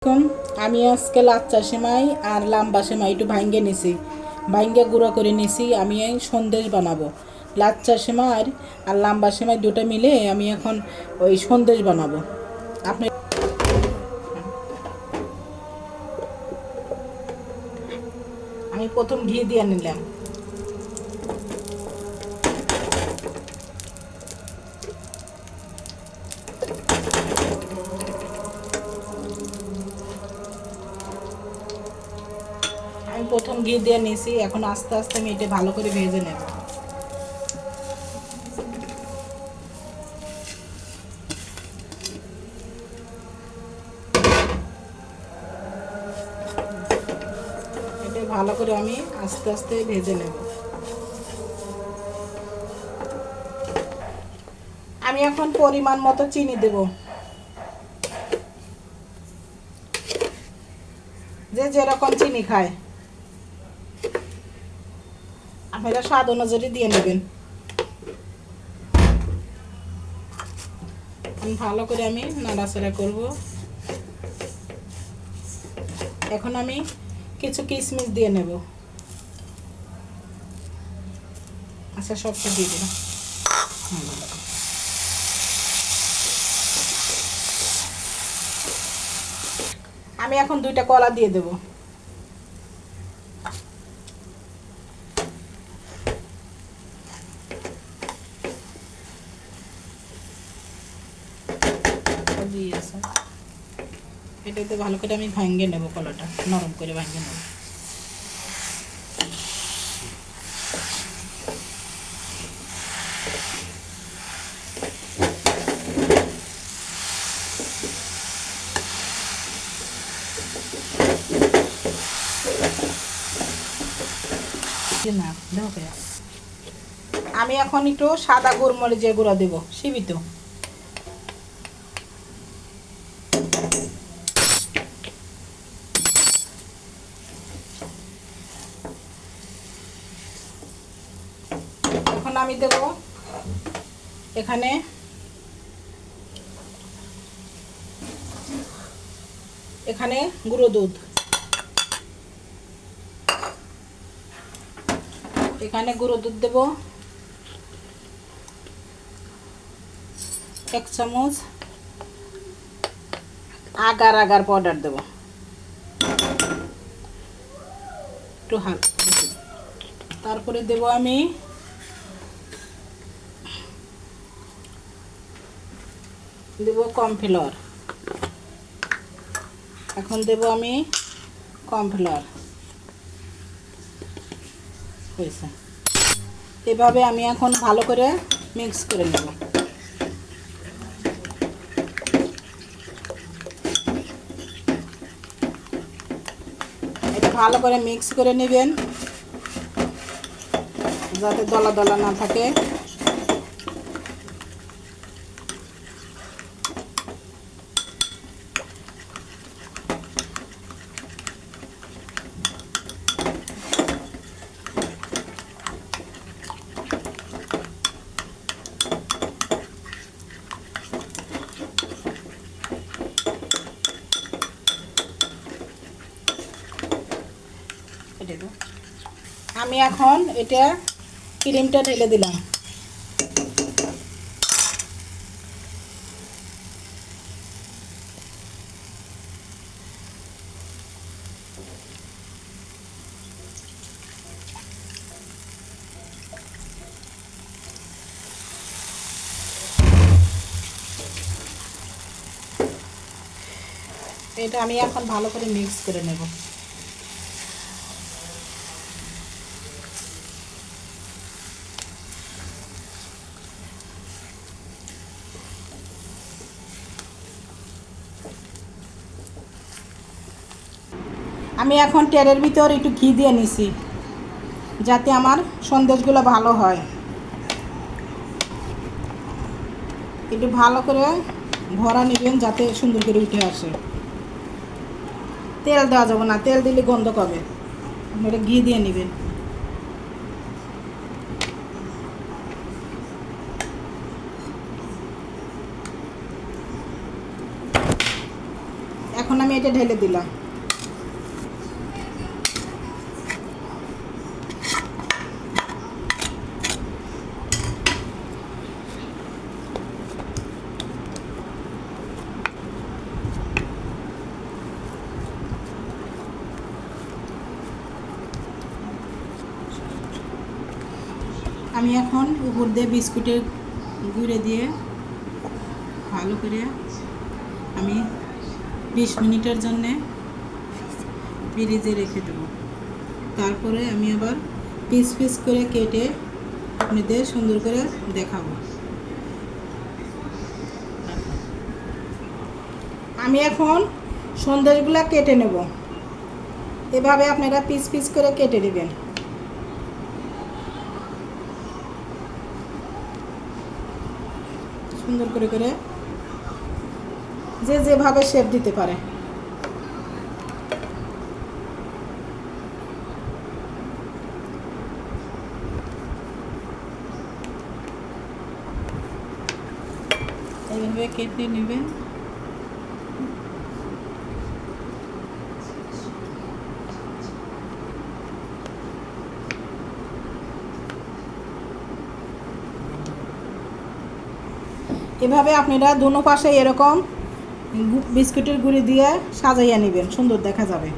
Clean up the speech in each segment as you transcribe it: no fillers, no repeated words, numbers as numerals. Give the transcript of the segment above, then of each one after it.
এখন আমি আজকে লাচ্চা সেমাই আর লাম্বা সেমাই একটু ভাঙ্গে নিছি, ভাঙ্গে গুঁড়ো করে নিছি। আমি এই সন্দেশ বানাবো। লাচ্চা সেমাই আর লাম্বা সেমাই দুটো মিলে আমি এখন ওই সন্দেশ বানাবো। আপনি আমি প্রথম ঘি দিয়ে নিলাম। আমি প্রথম ঘি দিয়ে নিছি, এখন আস্তে আস্তে আমি এটা ভালো করে ভেজে নেব। এটা ভালো করে আমি আস্তে আস্তে ভেজে নেব। আমি এখন পরিমাণ মতো চিনি দেব, যে যেরকম চিনি খায় আপনারা স্বাদ অনুযায়ী দিয়ে নেবেন। ভালো করে আমি নাড়াচাড়া করব। এখন আমি কিছু কিশমিশ দিয়ে নেব। আচ্ছা, সবটা দিয়ে দিলাম। আমি এখন 2টা কলা দিয়ে দেব। এটাতে ভালো করে আমি ভাঙিয়ে নেব, কলাটা নরম করে ভাঙিয়ে নেব। আমি এখন একটু সাদা গোলমরিচের গুঁড়া দেব, সীমিত। এখন আমি দেব এখানে এখানে গুঁড়ো দুধ, এখানে গুঁড়ো দুধ দেব 1 চামচ। আগার আগার পাউডার দেব একটু হালকা। তারপরে দেব আমি কর্নফ্লাওয়ার। এখন দেব আমি কর্নফ্লাওয়ার। হয়েছে। এভাবে আমি এখন ভালো করে মিক্স করে নেব। এটা ভালো করে মিক্স করে নেবেন, যাতে দলা দলা না থাকে। আমি এখন এটা ক্রিমটা ঢেলে দিলাম। এটা আমি এখন ভালো করে মিক্স করে নেব। আমি এখন তেলের ভিতর একটু ঘি দিয়ে নিছি, যাতে আমার সন্দেশগুলো ভালো হয়। একটু ভালো করে ভরা নেবেন, যাতে সুন্দর করে উঠে আসে। তেল দেওয়া যাবে না, তেল দিলে গন্ধ পাবে। আপনারা ঘি দিয়ে নেবেন। এখন আমি সেমাইটা ঢেলে দিলাম। আমি এখন উপর দিয়ে বিস্কুটের গুঁড়ে দিয়ে ভালো করে আমি 20 মিনিটের জন্যে ফ্রিজে রেখে দেবো। তারপরে আমি আবার পিস পিস করে কেটে আপনাদের সুন্দর করে দেখাবো। আমি এখন সন্দেশগুলো কেটে নেব। এভাবে আপনারা পিস পিস করে কেটে নেবেন। সুন্দর করে করে যে যেভাবে শেপ দিতে পারে। এইভাবে কেটে নেবেন। এভাবে আপনারা দুনো পাশে এরকম বিস্কুটের গুঁড়ি দিয়ে সাজাইয়া নেবেন, সুন্দর দেখা যাবে।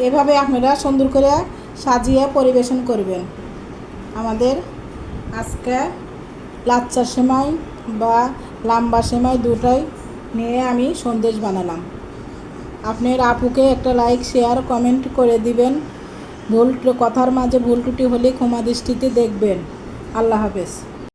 এভাবে আপনারা সুন্দর করে সাজিয়ে পরিবেশন করবেন। আমাদের আজকে লাচ্চা সেমাই বা লাম্বা সেমাই দুটোই নিয়ে আমি সন্দেশ বানালাম। আপনার আপুকে একটা লাইক শেয়ার কমেন্ট করে দিবেন। কথার মাঝে ভুল ত্রুটি হলে ক্ষমা দৃষ্টিতে দেখবেন। আল্লাহ হাফেজ।